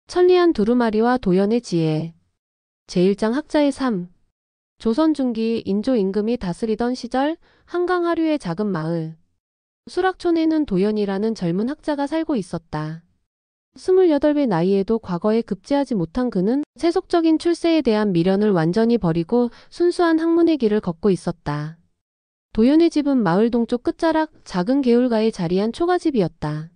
천리안 두루마리와 도연의 지혜. 제1장 학자의 삶. 조선 중기 인조 임금이 다스리던 시절 한강 하류의 작은 마을 수락촌에는 도연이라는 젊은 학자가 살고 있었다. 28의 나이에도 과거에 급제하지 못한 그는 세속적인 출세에 대한 미련을 완전히 버리고 순수한 학문의 길을 걷고 있었다. 도연의 집은 마을 동쪽 끝자락 작은 개울가에 자리한 초가집이었다.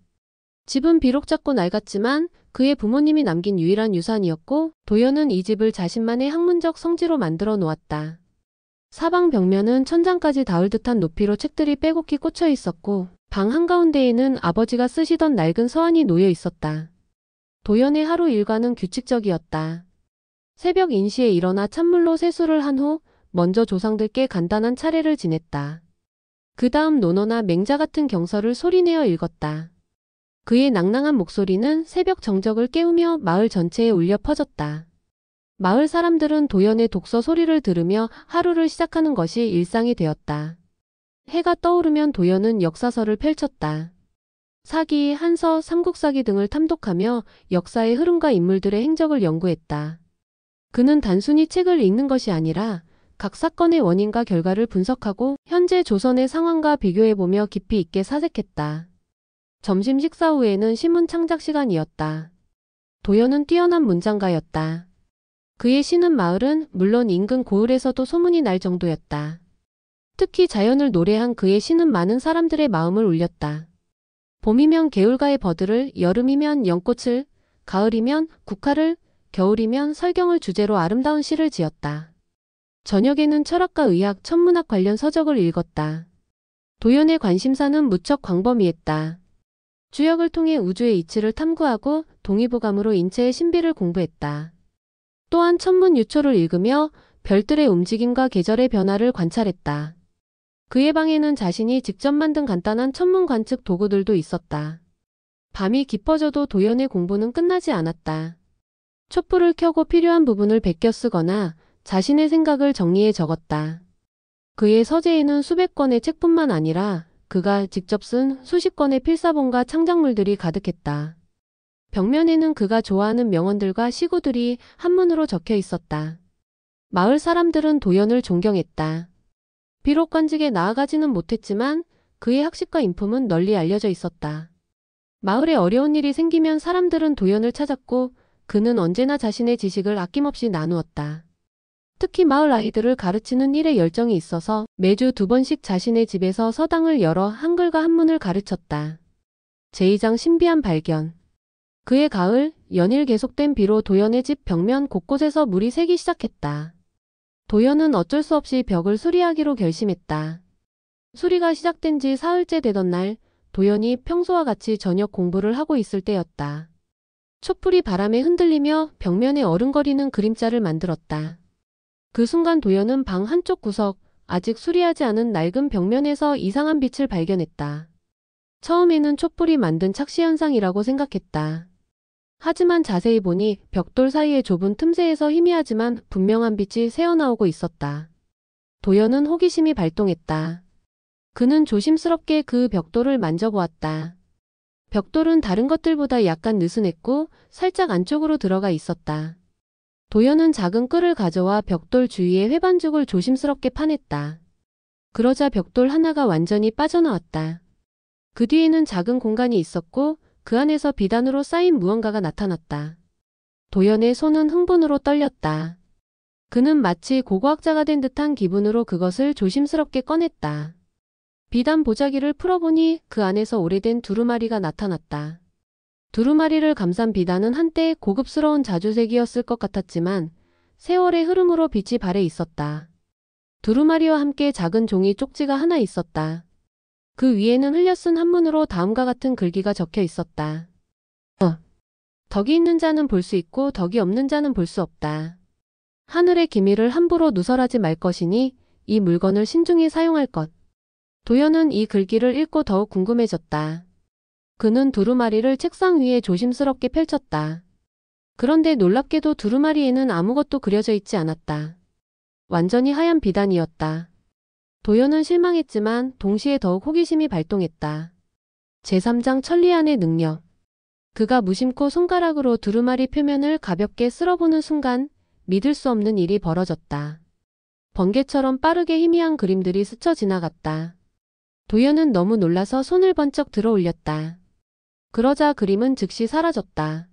집은 비록 작고 낡았지만 그의 부모님이 남긴 유일한 유산이었고 도연은 이 집을 자신만의 학문적 성지로 만들어 놓았다. 사방 벽면은 천장까지 닿을 듯한 높이로 책들이 빼곡히 꽂혀 있었고 방 한가운데에는 아버지가 쓰시던 낡은 서한이 놓여 있었다. 도연의 하루 일과는 규칙적이었다. 새벽 인시에 일어나 찬물로 세수를 한 후 먼저 조상들께 간단한 차례를 지냈다. 그 다음 논어나 맹자 같은 경서를 소리내어 읽었다. 그의 낭낭한 목소리는 새벽 정적을 깨우며 마을 전체에 울려 퍼졌다. 마을 사람들은 도연의 독서 소리를 들으며 하루를 시작하는 것이 일상이 되었다. 해가 떠오르면 도연은 역사서를 펼쳤다. 사기, 한서, 삼국사기 등을 탐독하며 역사의 흐름과 인물들의 행적을 연구했다. 그는 단순히 책을 읽는 것이 아니라 각 사건의 원인과 결과를 분석하고 현재 조선의 상황과 비교해보며 깊이 있게 사색했다. 점심 식사 후에는 신문 창작 시간이었다. 도연은 뛰어난 문장가였다. 그의 시는 마을은 물론 인근 고을에서도 소문이 날 정도였다. 특히 자연을 노래한 그의 시는 많은 사람들의 마음을 울렸다. 봄이면 개울가의 버들을, 여름이면 연꽃을, 가을이면 국화를, 겨울이면 설경을 주제로 아름다운 시를 지었다. 저녁에는 철학과 의학, 천문학 관련 서적을 읽었다. 도연의 관심사는 무척 광범위했다. 주역을 통해 우주의 이치를 탐구하고 동의보감으로 인체의 신비를 공부했다. 또한 천문유초를 읽으며 별들의 움직임과 계절의 변화를 관찰했다. 그의 방에는 자신이 직접 만든 간단한 천문 관측 도구들도 있었다. 밤이 깊어져도 도연의 공부는 끝나지 않았다. 촛불을 켜고 필요한 부분을 베껴 쓰거나 자신의 생각을 정리해 적었다. 그의 서재에는 수백 권의 책뿐만 아니라 그가 직접 쓴 수십 권의 필사본과 창작물들이 가득했다. 벽면에는 그가 좋아하는 명언들과 시구들이 한문으로 적혀 있었다. 마을 사람들은 도연을 존경했다. 비록 관직에 나아가지는 못했지만 그의 학식과 인품은 널리 알려져 있었다. 마을에 어려운 일이 생기면 사람들은 도연을 찾았고 그는 언제나 자신의 지식을 아낌없이 나누었다. 특히 마을 아이들을 가르치는 일에 열정이 있어서 매주 2번씩 자신의 집에서 서당을 열어 한글과 한문을 가르쳤다. 제2장 신비한 발견. 그해 가을, 연일 계속된 비로 도연의 집 벽면 곳곳에서 물이 새기 시작했다. 도연은 어쩔 수 없이 벽을 수리하기로 결심했다. 수리가 시작된 지 사흘째 되던 날, 도연이 평소와 같이 저녁 공부를 하고 있을 때였다. 촛불이 바람에 흔들리며 벽면에 어른거리는 그림자를 만들었다. 그 순간 도연은 방 한쪽 구석, 아직 수리하지 않은 낡은 벽면에서 이상한 빛을 발견했다. 처음에는 촛불이 만든 착시현상이라고 생각했다. 하지만 자세히 보니 벽돌 사이의 좁은 틈새에서 희미하지만 분명한 빛이 새어나오고 있었다. 도연은 호기심이 발동했다. 그는 조심스럽게 그 벽돌을 만져보았다. 벽돌은 다른 것들보다 약간 느슨했고 살짝 안쪽으로 들어가 있었다. 도연은 작은 끌을 가져와 벽돌 주위에 회반죽을 조심스럽게 파냈다. 그러자 벽돌 하나가 완전히 빠져나왔다. 그 뒤에는 작은 공간이 있었고 그 안에서 비단으로 쌓인 무언가가 나타났다. 도연의 손은 흥분으로 떨렸다. 그는 마치 고고학자가 된 듯한 기분으로 그것을 조심스럽게 꺼냈다. 비단 보자기를 풀어보니 그 안에서 오래된 두루마리가 나타났다. 두루마리를 감싼 비단은 한때 고급스러운 자주색이었을 것 같았지만 세월의 흐름으로 빛이 발해 있었다. 두루마리와 함께 작은 종이 쪽지가 하나 있었다. 그 위에는 흘려쓴 한문으로 다음과 같은 글귀가 적혀 있었다. 덕이 있는 자는 볼 수 있고 덕이 없는 자는 볼 수 없다. 하늘의 기미를 함부로 누설하지 말 것이니 이 물건을 신중히 사용할 것. 도연은 이 글귀를 읽고 더욱 궁금해졌다. 그는 두루마리를 책상 위에 조심스럽게 펼쳤다. 그런데 놀랍게도 두루마리에는 아무것도 그려져 있지 않았다. 완전히 하얀 비단이었다. 도연은 실망했지만 동시에 더욱 호기심이 발동했다. 제3장 천리안의 능력. 그가 무심코 손가락으로 두루마리 표면을 가볍게 쓸어보는 순간 믿을 수 없는 일이 벌어졌다. 번개처럼 빠르게 희미한 그림들이 스쳐 지나갔다. 도연은 너무 놀라서 손을 번쩍 들어 올렸다. 그러자 그림은 즉시 사라졌다.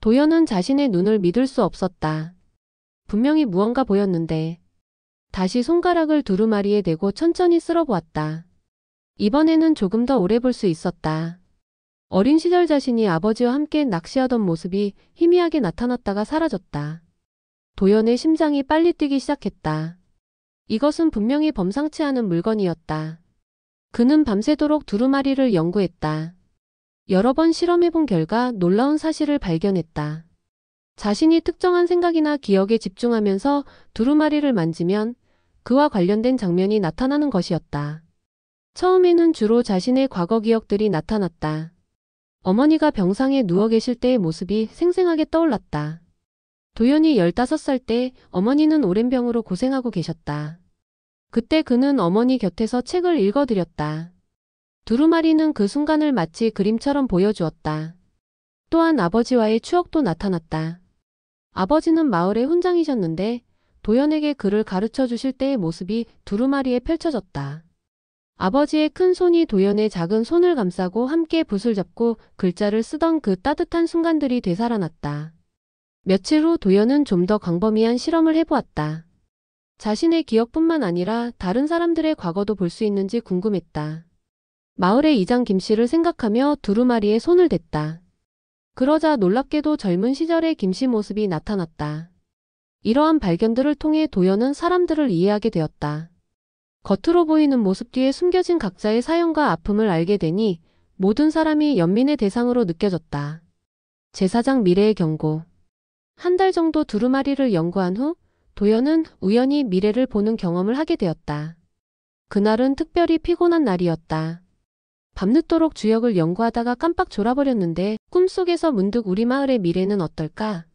도연은 자신의 눈을 믿을 수 없었다. 분명히 무언가 보였는데 다시 손가락을 두루마리에 대고 천천히 쓸어보았다. 이번에는 조금 더 오래 볼 수 있었다. 어린 시절 자신이 아버지와 함께 낚시하던 모습이 희미하게 나타났다가 사라졌다. 도연의 심장이 빨리 뛰기 시작했다. 이것은 분명히 범상치 않은 물건이었다. 그는 밤새도록 두루마리를 연구했다. 여러 번 실험해본 결과 놀라운 사실을 발견했다. 자신이 특정한 생각이나 기억에 집중하면서 두루마리를 만지면 그와 관련된 장면이 나타나는 것이었다. 처음에는 주로 자신의 과거 기억들이 나타났다. 어머니가 병상에 누워 계실 때의 모습이 생생하게 떠올랐다. 도연이 15살 때 어머니는 오랜 병으로 고생하고 계셨다. 그때 그는 어머니 곁에서 책을 읽어드렸다. 두루마리는 그 순간을 마치 그림처럼 보여주었다. 또한 아버지와의 추억도 나타났다. 아버지는 마을의 훈장이셨는데 도연에게 글을 가르쳐 주실 때의 모습이 두루마리에 펼쳐졌다. 아버지의 큰 손이 도연의 작은 손을 감싸고 함께 붓을 잡고 글자를 쓰던 그 따뜻한 순간들이 되살아났다. 며칠 후 도연은 좀 더 광범위한 실험을 해보았다. 자신의 기억뿐만 아니라 다른 사람들의 과거도 볼 수 있는지 궁금했다. 마을의 이장 김씨를 생각하며 두루마리에 손을 댔다. 그러자 놀랍게도 젊은 시절의 김씨 모습이 나타났다. 이러한 발견들을 통해 도연은 사람들을 이해하게 되었다. 겉으로 보이는 모습 뒤에 숨겨진 각자의 사연과 아픔을 알게 되니 모든 사람이 연민의 대상으로 느껴졌다. 제4장 미래의 경고. 한 달 정도 두루마리를 연구한 후 도연은 우연히 미래를 보는 경험을 하게 되었다. 그날은 특별히 피곤한 날이었다. 밤늦도록 주역을 연구하다가 깜빡 졸아버렸는데 꿈속에서 문득 우리 마을의 미래는 어떨까?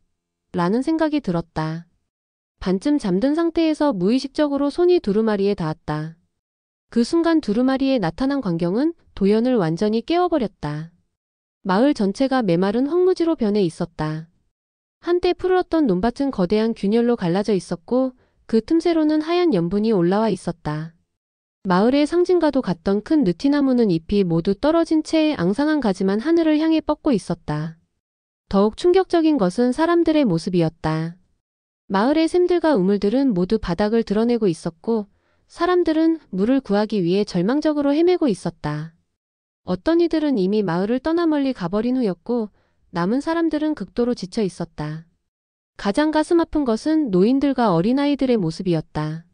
라는 생각이 들었다. 반쯤 잠든 상태에서 무의식적으로 손이 두루마리에 닿았다. 그 순간 두루마리에 나타난 광경은 도연을 완전히 깨워버렸다. 마을 전체가 메마른 황무지로 변해 있었다. 한때 푸르렀던 논밭은 거대한 균열로 갈라져 있었고 그 틈새로는 하얀 연분이 올라와 있었다. 마을의 상징과도 같던 큰 느티나무는 잎이 모두 떨어진 채 앙상한 가지만 하늘을 향해 뻗고 있었다. 더욱 충격적인 것은 사람들의 모습이었다. 마을의 샘들과 우물들은 모두 바닥을 드러내고 있었고 사람들은 물을 구하기 위해 절망적으로 헤매고 있었다. 어떤 이들은 이미 마을을 떠나 멀리 가버린 후였고 남은 사람들은 극도로 지쳐 있었다. 가장 가슴 아픈 것은 노인들과 어린아이들의 모습이었다.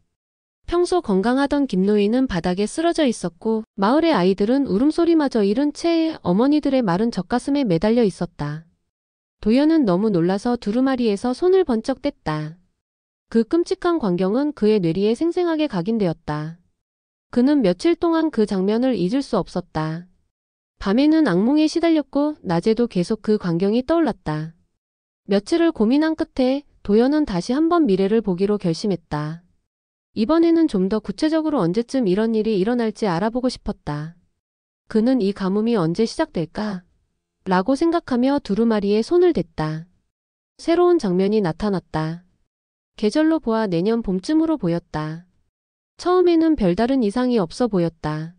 평소 건강하던 김노인은 바닥에 쓰러져 있었고 마을의 아이들은 울음소리마저 잃은 채 어머니들의 마른 젖가슴에 매달려 있었다. 도연은 너무 놀라서 두루마리에서 손을 번쩍 뗐다. 그 끔찍한 광경은 그의 뇌리에 생생하게 각인되었다. 그는 며칠 동안 그 장면을 잊을 수 없었다. 밤에는 악몽에 시달렸고 낮에도 계속 그 광경이 떠올랐다. 며칠을 고민한 끝에 도연은 다시 한번 미래를 보기로 결심했다. 이번에는 좀 더 구체적으로 언제쯤 이런 일이 일어날지 알아보고 싶었다. 그는 이 가뭄이 언제 시작될까? 라고 생각하며 두루마리에 손을 댔다. 새로운 장면이 나타났다. 계절로 보아 내년 봄쯤으로 보였다. 처음에는 별다른 이상이 없어 보였다.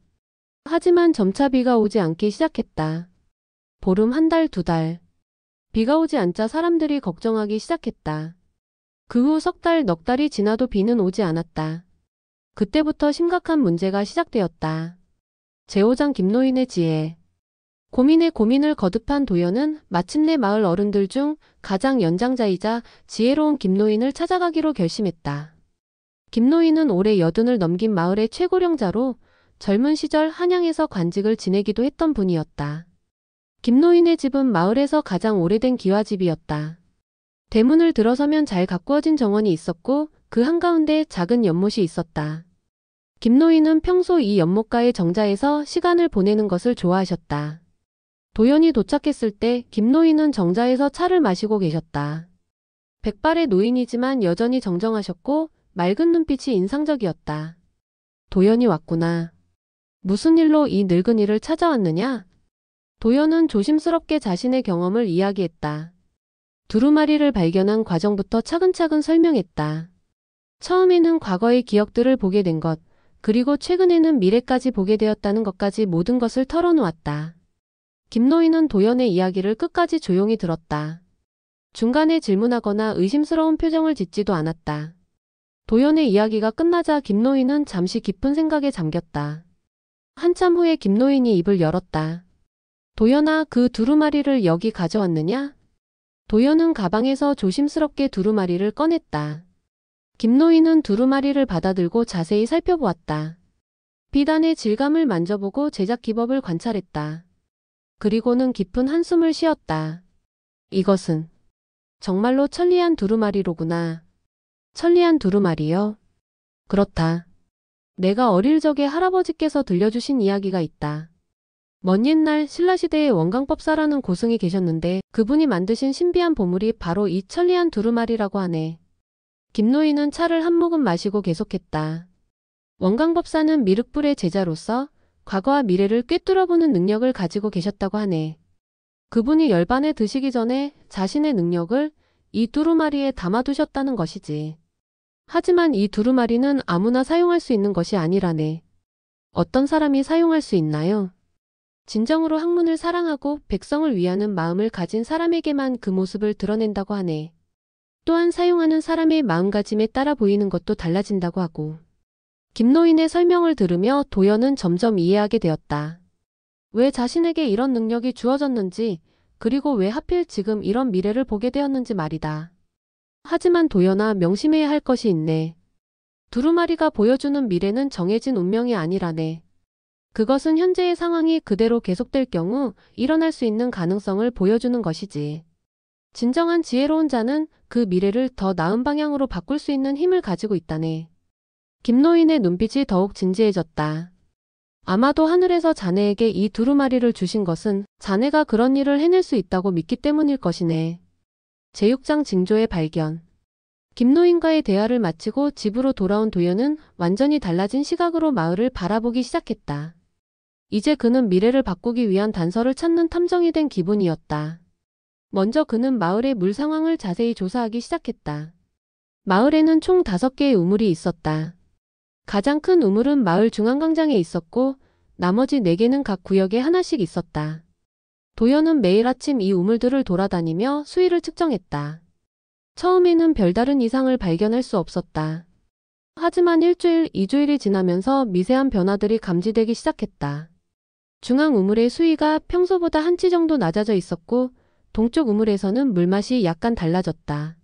하지만 점차 비가 오지 않기 시작했다. 보름 한 달, 두 달. 비가 오지 않자 사람들이 걱정하기 시작했다. 그 후 석 달, 넉 달이 지나도 비는 오지 않았다. 그때부터 심각한 문제가 시작되었다. 제5장 김노인의 지혜. 고민에 고민을 거듭한 도연은 마침내 마을 어른들 중 가장 연장자이자 지혜로운 김노인을 찾아가기로 결심했다. 김노인은 올해 80을 넘긴 마을의 최고령자로 젊은 시절 한양에서 관직을 지내기도 했던 분이었다. 김노인의 집은 마을에서 가장 오래된 기와집이었다. 대문을 들어서면 잘 가꾸어진 정원이 있었고 그 한가운데 작은 연못이 있었다. 김노인은 평소 이 연못가의 정자에서 시간을 보내는 것을 좋아하셨다. 도연이 도착했을 때 김노인은 정자에서 차를 마시고 계셨다. 백발의 노인이지만 여전히 정정하셨고 맑은 눈빛이 인상적이었다. 도연이 왔구나. 무슨 일로 이 늙은이를 찾아왔느냐? 도연은 조심스럽게 자신의 경험을 이야기했다. 두루마리를 발견한 과정부터 차근차근 설명했다. 처음에는 과거의 기억들을 보게 된 것, 그리고 최근에는 미래까지 보게 되었다는 것까지 모든 것을 털어놓았다. 김노인은 도연의 이야기를 끝까지 조용히 들었다. 중간에 질문하거나 의심스러운 표정을 짓지도 않았다. 도연의 이야기가 끝나자 김노인은 잠시 깊은 생각에 잠겼다. 한참 후에 김노인이 입을 열었다. 도연아, 그 두루마리를 여기 가져왔느냐? 도연은 가방에서 조심스럽게 두루마리를 꺼냈다. 김노인은 두루마리를 받아들고 자세히 살펴보았다. 비단의 질감을 만져보고 제작 기법을 관찰했다. 그리고는 깊은 한숨을 쉬었다. 이것은 정말로 천리안 두루마리로구나. 천리안 두루마리요? 그렇다. 내가 어릴 적에 할아버지께서 들려주신 이야기가 있다. 먼 옛날 신라시대에 원광법사라는 고승이 계셨는데 그분이 만드신 신비한 보물이 바로 이 천리안 두루마리라고 하네. 김노인은 차를 한 모금 마시고 계속했다. 원광법사는 미륵불의 제자로서 과거와 미래를 꿰뚫어보는 능력을 가지고 계셨다고 하네. 그분이 열반에 드시기 전에 자신의 능력을 이 두루마리에 담아두셨다는 것이지. 하지만 이 두루마리는 아무나 사용할 수 있는 것이 아니라네. 어떤 사람이 사용할 수 있나요? 진정으로 학문을 사랑하고 백성을 위하는 마음을 가진 사람에게만 그 모습을 드러낸다고 하네. 또한 사용하는 사람의 마음가짐에 따라 보이는 것도 달라진다고 하고. 김노인의 설명을 들으며 도연은 점점 이해하게 되었다. 왜 자신에게 이런 능력이 주어졌는지, 그리고 왜 하필 지금 이런 미래를 보게 되었는지 말이다. 하지만 도연아, 명심해야 할 것이 있네. 두루마리가 보여주는 미래는 정해진 운명이 아니라네. 그것은 현재의 상황이 그대로 계속될 경우 일어날 수 있는 가능성을 보여주는 것이지. 진정한 지혜로운 자는 그 미래를 더 나은 방향으로 바꿀 수 있는 힘을 가지고 있다네. 김노인의 눈빛이 더욱 진지해졌다. 아마도 하늘에서 자네에게 이 두루마리를 주신 것은 자네가 그런 일을 해낼 수 있다고 믿기 때문일 것이네. 제6장 징조의 발견. 김노인과의 대화를 마치고 집으로 돌아온 도연은 완전히 달라진 시각으로 마을을 바라보기 시작했다. 이제 그는 미래를 바꾸기 위한 단서를 찾는 탐정이 된 기분이었다. 먼저 그는 마을의 물 상황을 자세히 조사하기 시작했다. 마을에는 총 5개의 우물이 있었다. 가장 큰 우물은 마을 중앙광장에 있었고 나머지 4개는 각 구역에 하나씩 있었다. 도연은 매일 아침 이 우물들을 돌아다니며 수위를 측정했다. 처음에는 별다른 이상을 발견할 수 없었다. 하지만 일주일, 2주일이 지나면서 미세한 변화들이 감지되기 시작했다. 중앙 우물의 수위가 평소보다 한 치 정도 낮아져 있었고 동쪽 우물에서는 물맛이 약간 달라졌다.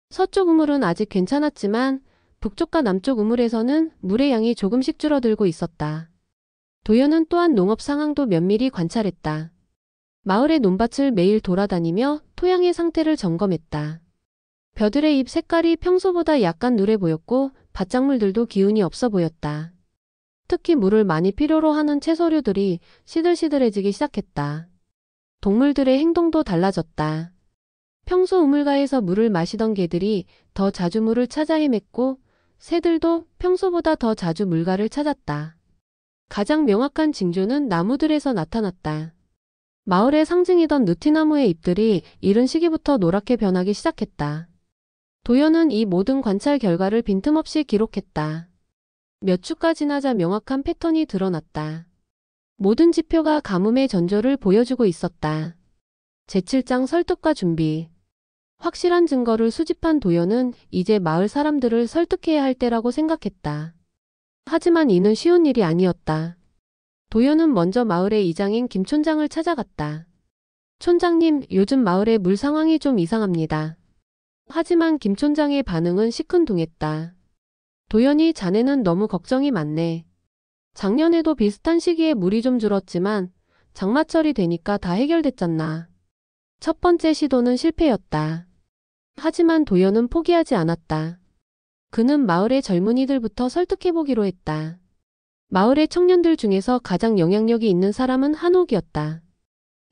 서쪽 우물은 아직 괜찮았지만 북쪽과 남쪽 우물에서는 물의 양이 조금씩 줄어들고 있었다. 도연은 또한 농업 상황도 면밀히 관찰했다. 마을의 논밭을 매일 돌아다니며 토양의 상태를 점검했다. 벼들의 잎 색깔이 평소보다 약간 누래 보였고 밭작물들도 기운이 없어 보였다. 특히 물을 많이 필요로 하는 채소류들이 시들시들해지기 시작했다. 동물들의 행동도 달라졌다. 평소 우물가에서 물을 마시던 개들이 더 자주 물을 찾아 헤맸고 새들도 평소보다 더 자주 물가를 찾았다. 가장 명확한 징조는 나무들에서 나타났다. 마을의 상징이던 느티나무의 잎들이 이른 시기부터 노랗게 변하기 시작했다. 도연은 이 모든 관찰 결과를 빈틈없이 기록했다. 몇 주가 지나자 명확한 패턴이 드러났다. 모든 지표가 가뭄의 전조를 보여주고 있었다. 제7장 설득과 준비. 확실한 증거를 수집한 도연은 이제 마을 사람들을 설득해야 할 때라고 생각했다. 하지만 이는 쉬운 일이 아니었다. 도연은 먼저 마을의 이장인 김 촌장을 찾아갔다. 촌장님, 요즘 마을의 물 상황이 좀 이상합니다. 하지만 김 촌장의 반응은 시큰둥했다. 도연이, 자네는 너무 걱정이 많네. 작년에도 비슷한 시기에 물이 좀 줄었지만 장마철이 되니까 다 해결됐잖나. 첫 번째 시도는 실패였다. 하지만 도연은 포기하지 않았다. 그는 마을의 젊은이들부터 설득해보기로 했다. 마을의 청년들 중에서 가장 영향력이 있는 사람은 한옥이었다.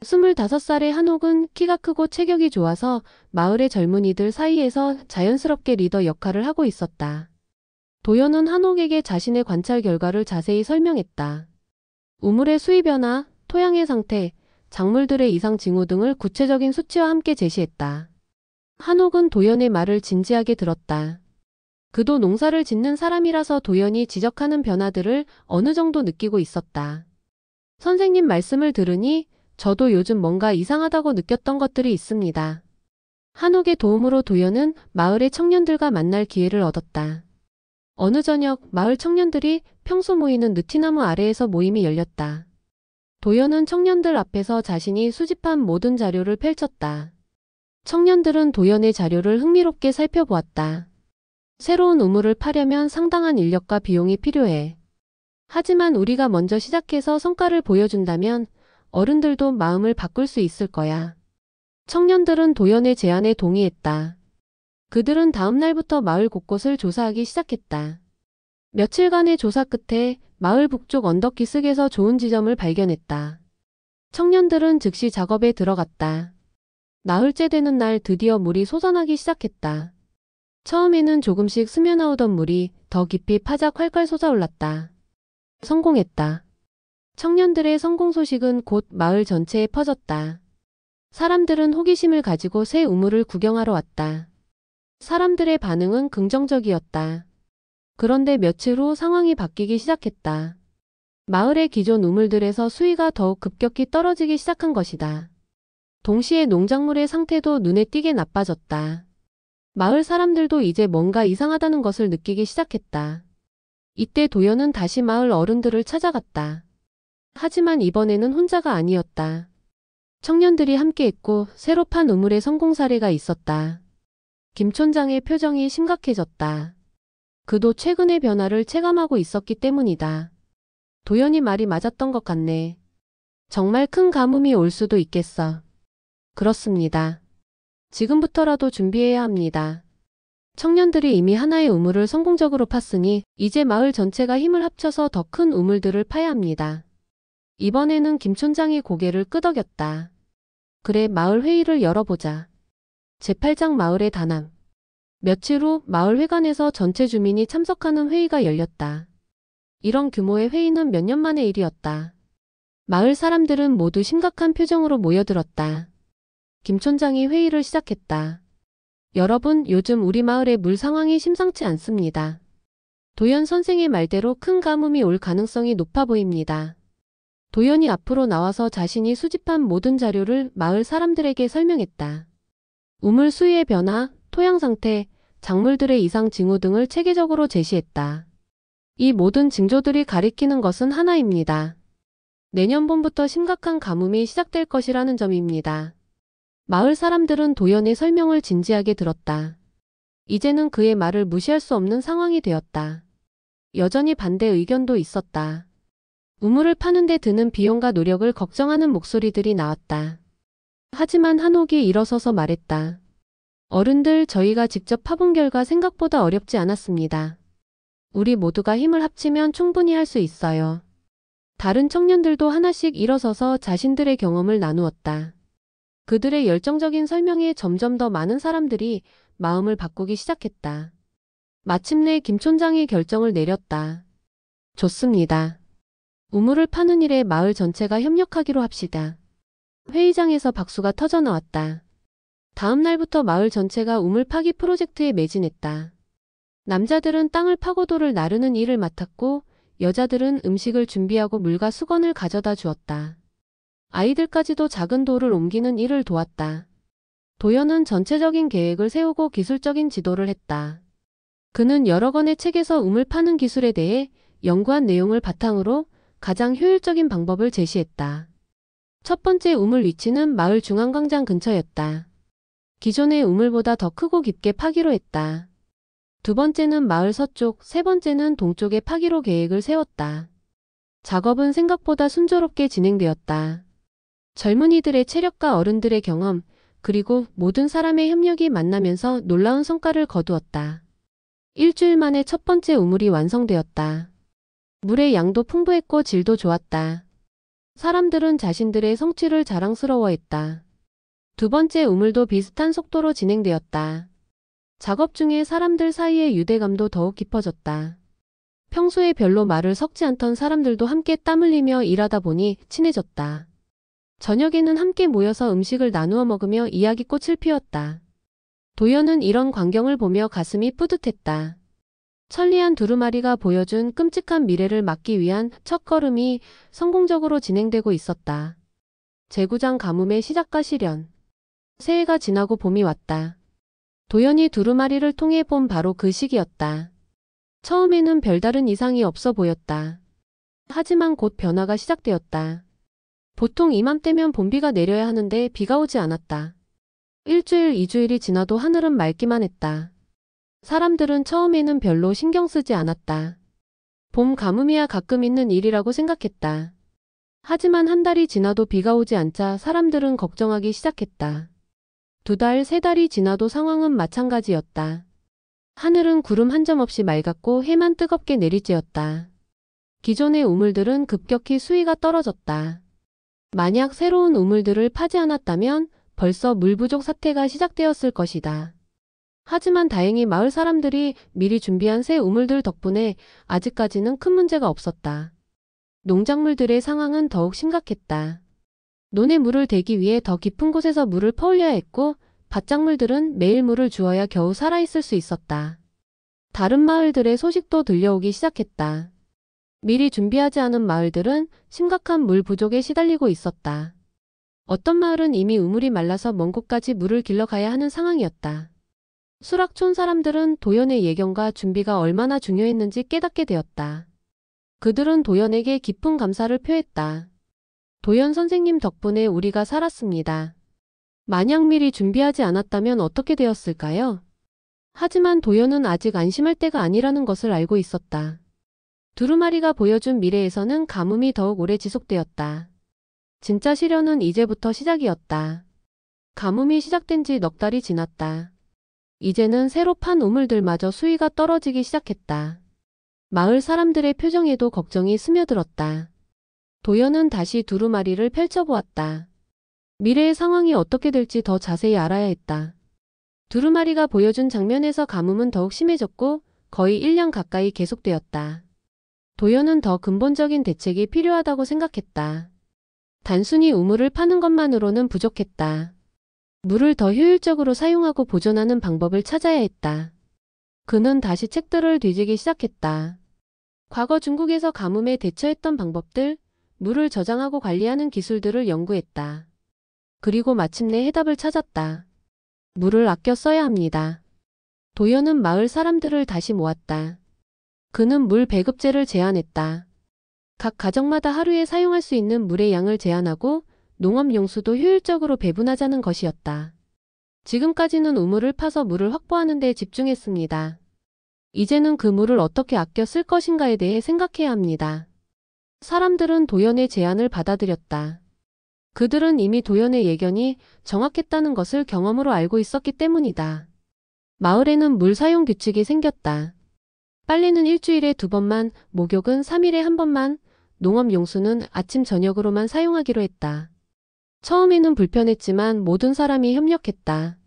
25살의 한옥은 키가 크고 체격이 좋아서 마을의 젊은이들 사이에서 자연스럽게 리더 역할을 하고 있었다. 도연은 한옥에게 자신의 관찰 결과를 자세히 설명했다. 우물의 수위 변화, 토양의 상태, 작물들의 이상 징후 등을 구체적인 수치와 함께 제시했다. 한옥은 도연의 말을 진지하게 들었다. 그도 농사를 짓는 사람이라서 도연이 지적하는 변화들을 어느 정도 느끼고 있었다. 선생님 말씀을 들으니 저도 요즘 뭔가 이상하다고 느꼈던 것들이 있습니다. 한옥의 도움으로 도연은 마을의 청년들과 만날 기회를 얻었다. 어느 저녁 마을 청년들이 평소 모이는 느티나무 아래에서 모임이 열렸다. 도연은 청년들 앞에서 자신이 수집한 모든 자료를 펼쳤다. 청년들은 도연의 자료를 흥미롭게 살펴보았다. 새로운 우물을 파려면 상당한 인력과 비용이 필요해. 하지만 우리가 먼저 시작해서 성과를 보여준다면 어른들도 마음을 바꿀 수 있을 거야. 청년들은 도연의 제안에 동의했다. 그들은 다음 날부터 마을 곳곳을 조사하기 시작했다. 며칠간의 조사 끝에 마을 북쪽 언덕 기슭에서 좋은 지점을 발견했다. 청년들은 즉시 작업에 들어갔다. 나흘째 되는 날 드디어 물이 솟아나기 시작했다. 처음에는 조금씩 스며나오던 물이 더 깊이 파작 활활 솟아올랐다. 성공했다. 청년들의 성공 소식은 곧 마을 전체에 퍼졌다. 사람들은 호기심을 가지고 새 우물을 구경하러 왔다. 사람들의 반응은 긍정적이었다. 그런데 며칠 후 상황이 바뀌기 시작했다. 마을의 기존 우물들에서 수위가 더욱 급격히 떨어지기 시작한 것이다. 동시에 농작물의 상태도 눈에 띄게 나빠졌다. 마을 사람들도 이제 뭔가 이상하다는 것을 느끼기 시작했다. 이때 도연은 다시 마을 어른들을 찾아갔다. 하지만 이번에는 혼자가 아니었다. 청년들이 함께했고 새로 판 우물의 성공 사례가 있었다. 김 촌장의 표정이 심각해졌다. 그도 최근의 변화를 체감하고 있었기 때문이다. 도연이 말이 맞았던 것 같네. 정말 큰 가뭄이 올 수도 있겠어. 그렇습니다. 지금부터라도 준비해야 합니다. 청년들이 이미 하나의 우물을 성공적으로 팠으니 이제 마을 전체가 힘을 합쳐서 더 큰 우물들을 파야 합니다. 이번에는 김 촌장이 고개를 끄덕였다. 그래, 마을 회의를 열어보자. 제8장 마을의 단합. 며칠 후 마을 회관에서 전체 주민이 참석하는 회의가 열렸다. 이런 규모의 회의는 몇 년 만의 일이었다. 마을 사람들은 모두 심각한 표정으로 모여들었다. 김 촌장이 회의를 시작했다. 여러분, 요즘 우리 마을의 물 상황이 심상치 않습니다. 도연 선생의 말대로 큰 가뭄이 올 가능성이 높아 보입니다. 도연이 앞으로 나와서 자신이 수집한 모든 자료를 마을 사람들에게 설명했다. 우물 수위의 변화, 토양 상태, 작물들의 이상 징후 등을 체계적으로 제시했다. 이 모든 징조들이 가리키는 것은 하나입니다. 내년 봄부터 심각한 가뭄이 시작될 것이라는 점입니다. 마을 사람들은 도연의 설명을 진지하게 들었다. 이제는 그의 말을 무시할 수 없는 상황이 되었다. 여전히 반대 의견도 있었다. 우물을 파는 데 드는 비용과 노력을 걱정하는 목소리들이 나왔다. 하지만 한옥이 일어서서 말했다. 어른들, 저희가 직접 파본 결과 생각보다 어렵지 않았습니다. 우리 모두가 힘을 합치면 충분히 할 수 있어요. 다른 청년들도 하나씩 일어서서 자신들의 경험을 나누었다. 그들의 열정적인 설명에 점점 더 많은 사람들이 마음을 바꾸기 시작했다. 마침내 김 촌장이 결정을 내렸다. 좋습니다. 우물을 파는 일에 마을 전체가 협력하기로 합시다. 회의장에서 박수가 터져나왔다. 다음 날부터 마을 전체가 우물 파기 프로젝트에 매진했다. 남자들은 땅을 파고 돌을 나르는 일을 맡았고 여자들은 음식을 준비하고 물과 수건을 가져다 주었다. 아이들까지도 작은 돌을 옮기는 일을 도왔다. 도연은 전체적인 계획을 세우고 기술적인 지도를 했다. 그는 여러 권의 책에서 우물 파는 기술에 대해 연구한 내용을 바탕으로 가장 효율적인 방법을 제시했다. 첫 번째 우물 위치는 마을 중앙광장 근처였다. 기존의 우물보다 더 크고 깊게 파기로 했다. 두 번째는 마을 서쪽, 세 번째는 동쪽에 파기로 계획을 세웠다. 작업은 생각보다 순조롭게 진행되었다. 젊은이들의 체력과 어른들의 경험, 그리고 모든 사람의 협력이 만나면서 놀라운 성과를 거두었다. 일주일 만에 첫 번째 우물이 완성되었다. 물의 양도 풍부했고 질도 좋았다. 사람들은 자신들의 성취를 자랑스러워했다. 두 번째 우물도 비슷한 속도로 진행되었다. 작업 중에 사람들 사이의 유대감도 더욱 깊어졌다. 평소에 별로 말을 섞지 않던 사람들도 함께 땀 흘리며 일하다 보니 친해졌다. 저녁에는 함께 모여서 음식을 나누어 먹으며 이야기꽃을 피웠다. 도연은 이런 광경을 보며 가슴이 뿌듯했다. 천리안 두루마리가 보여준 끔찍한 미래를 막기 위한 첫걸음이 성공적으로 진행되고 있었다. 제구장 가뭄의 시작과 실현. 새해가 지나고 봄이 왔다. 도연이 두루마리를 통해 본 바로 그 시기였다. 처음에는 별다른 이상이 없어 보였다. 하지만 곧 변화가 시작되었다. 보통 이맘때면 봄비가 내려야 하는데 비가 오지 않았다. 일주일, 2주일이 지나도 하늘은 맑기만 했다. 사람들은 처음에는 별로 신경 쓰지 않았다. 봄 가뭄이야 가끔 있는 일이라고 생각했다. 하지만 한 달이 지나도 비가 오지 않자 사람들은 걱정하기 시작했다. 2달, 3달이 지나도 상황은 마찬가지였다. 하늘은 구름 한 점 없이 맑았고 해만 뜨겁게 내리쬐었다. 기존의 우물들은 급격히 수위가 떨어졌다. 만약 새로운 우물들을 파지 않았다면 벌써 물 부족 사태가 시작되었을 것이다. 하지만 다행히 마을 사람들이 미리 준비한 새 우물들 덕분에 아직까지는 큰 문제가 없었다. 농작물들의 상황은 더욱 심각했다. 논에 물을 대기 위해 더 깊은 곳에서 물을 퍼올려야 했고 밭작물들은 매일 물을 주어야 겨우 살아있을 수 있었다. 다른 마을들의 소식도 들려오기 시작했다. 미리 준비하지 않은 마을들은 심각한 물 부족에 시달리고 있었다. 어떤 마을은 이미 우물이 말라서 먼 곳까지 물을 길러 가야 하는 상황이었다. 수락촌 사람들은 도연의 예견과 준비가 얼마나 중요했는지 깨닫게 되었다. 그들은 도연에게 깊은 감사를 표했다. 도연 선생님 덕분에 우리가 살았습니다. 만약 미리 준비하지 않았다면 어떻게 되었을까요? 하지만 도연은 아직 안심할 때가 아니라는 것을 알고 있었다. 두루마리가 보여준 미래에서는 가뭄이 더욱 오래 지속되었다. 진짜 시련은 이제부터 시작이었다. 가뭄이 시작된 지 넉 달이 지났다. 이제는 새로 판 우물들마저 수위가 떨어지기 시작했다. 마을 사람들의 표정에도 걱정이 스며들었다. 도연은 다시 두루마리를 펼쳐보았다. 미래의 상황이 어떻게 될지 더 자세히 알아야 했다. 두루마리가 보여준 장면에서 가뭄은 더욱 심해졌고 거의 1년 가까이 계속되었다. 도연은 더 근본적인 대책이 필요하다고 생각했다. 단순히 우물을 파는 것만으로는 부족했다. 물을 더 효율적으로 사용하고 보존하는 방법을 찾아야 했다. 그는 다시 책들을 뒤지기 시작했다. 과거 중국에서 가뭄에 대처했던 방법들, 물을 저장하고 관리하는 기술들을 연구했다. 그리고 마침내 해답을 찾았다. 물을 아껴 써야 합니다. 도연은 마을 사람들을 다시 모았다. 그는 물 배급제를 제안했다. 각 가정마다 하루에 사용할 수 있는 물의 양을 제한하고 농업용수도 효율적으로 배분하자는 것이었다. 지금까지는 우물을 파서 물을 확보하는 데 집중했습니다. 이제는 그 물을 어떻게 아껴 쓸 것인가에 대해 생각해야 합니다. 사람들은 도연의 제안을 받아들였다. 그들은 이미 도연의 예견이 정확했다는 것을 경험으로 알고 있었기 때문이다. 마을에는 물 사용 규칙이 생겼다. 빨래는 일주일에 2번만, 목욕은 3일에 1번만, 농업용수는 아침 저녁으로만 사용하기로 했다. 처음에는 불편했지만 모든 사람이 협력했다.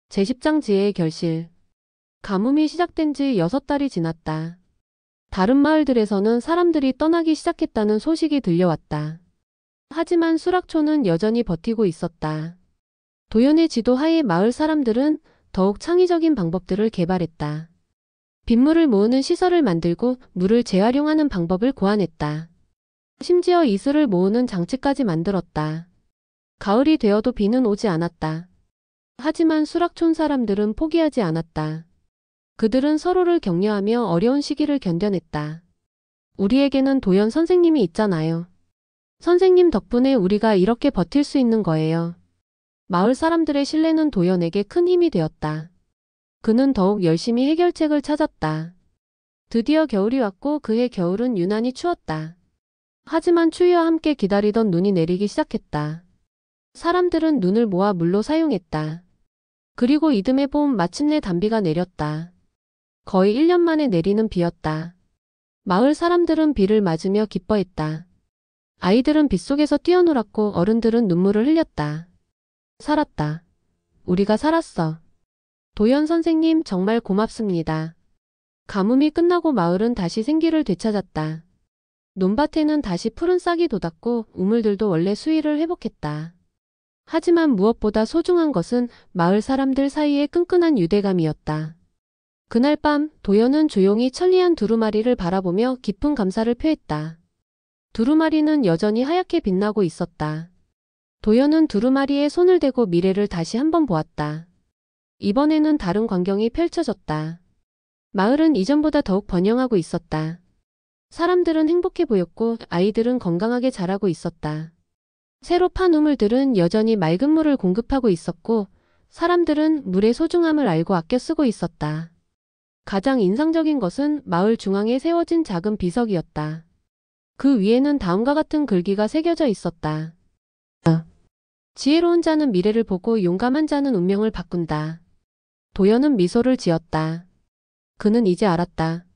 제10장지의 결실. 가뭄이 시작된 지 6달이 지났다. 다른 마을들에서는 사람들이 떠나기 시작했다는 소식이 들려왔다. 하지만 수락촌은 여전히 버티고 있었다. 도연의 지도 하에 마을 사람들은 더욱 창의적인 방법들을 개발했다. 빗물을 모으는 시설을 만들고 물을 재활용하는 방법을 고안했다. 심지어 이슬을 모으는 장치까지 만들었다. 가을이 되어도 비는 오지 않았다. 하지만 수락촌 사람들은 포기하지 않았다. 그들은 서로를 격려하며 어려운 시기를 견뎌냈다. 우리에게는 도연 선생님이 있잖아요. 선생님 덕분에 우리가 이렇게 버틸 수 있는 거예요. 마을 사람들의 신뢰는 도연에게 큰 힘이 되었다. 그는 더욱 열심히 해결책을 찾았다. 드디어 겨울이 왔고 그해 겨울은 유난히 추웠다. 하지만 추위와 함께 기다리던 눈이 내리기 시작했다. 사람들은 눈을 모아 물로 사용했다. 그리고 이듬해 봄 마침내 단비가 내렸다. 거의 1년 만에 내리는 비였다. 마을 사람들은 비를 맞으며 기뻐했다. 아이들은 빗속에서 뛰어놀았고 어른들은 눈물을 흘렸다. 살았다. 우리가 살았어. 도연 선생님 정말 고맙습니다. 가뭄이 끝나고 마을은 다시 생기를 되찾았다. 논밭에는 다시 푸른 싹이 돋았고 우물들도 원래 수위를 회복했다. 하지만 무엇보다 소중한 것은 마을 사람들 사이의 끈끈한 유대감이었다. 그날 밤 도연은 조용히 천리안 두루마리를 바라보며 깊은 감사를 표했다. 두루마리는 여전히 하얗게 빛나고 있었다. 도연은 두루마리에 손을 대고 미래를 다시 한번 보았다. 이번에는 다른 광경이 펼쳐졌다. 마을은 이전보다 더욱 번영하고 있었다. 사람들은 행복해 보였고 아이들은 건강하게 자라고 있었다. 새로 판 우물들은 여전히 맑은 물을 공급하고 있었고 사람들은 물의 소중함을 알고 아껴 쓰고 있었다. 가장 인상적인 것은 마을 중앙에 세워진 작은 비석이었다. 그 위에는 다음과 같은 글귀가 새겨져 있었다. 지혜로운 자는 미래를 보고 용감한 자는 운명을 바꾼다. 도연은 미소를 지었다. 그는 이제 알았다.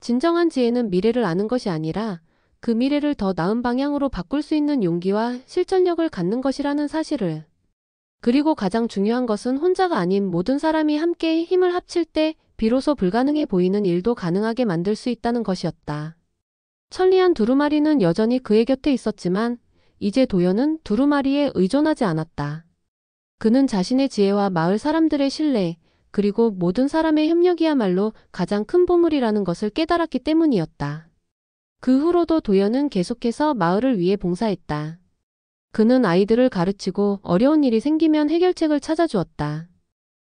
진정한 지혜는 미래를 아는 것이 아니라 그 미래를 더 나은 방향으로 바꿀 수 있는 용기와 실천력을 갖는 것이라는 사실을. 그리고 가장 중요한 것은 혼자가 아닌 모든 사람이 함께 힘을 합칠 때 비로소 불가능해 보이는 일도 가능하게 만들 수 있다는 것이었다. 천리안 두루마리는 여전히 그의 곁에 있었지만 이제 도연은 두루마리에 의존하지 않았다. 그는 자신의 지혜와 마을 사람들의 신뢰, 그리고 모든 사람의 협력이야말로 가장 큰 보물이라는 것을 깨달았기 때문이었다. 그 후로도 도연은 계속해서 마을을 위해 봉사했다. 그는 아이들을 가르치고 어려운 일이 생기면 해결책을 찾아주었다.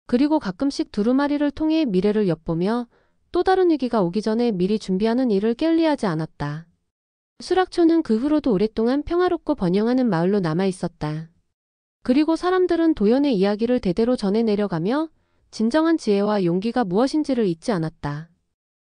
그리고 가끔씩 두루마리를 통해 미래를 엿보며 또 다른 위기가 오기 전에 미리 준비하는 일을 게을리하지 않았다. 수락초는 그 후로도 오랫동안 평화롭고 번영하는 마을로 남아있었다. 그리고 사람들은 도연의 이야기를 대대로 전해 내려가며 진정한 지혜와 용기가 무엇인지를 잊지 않았다.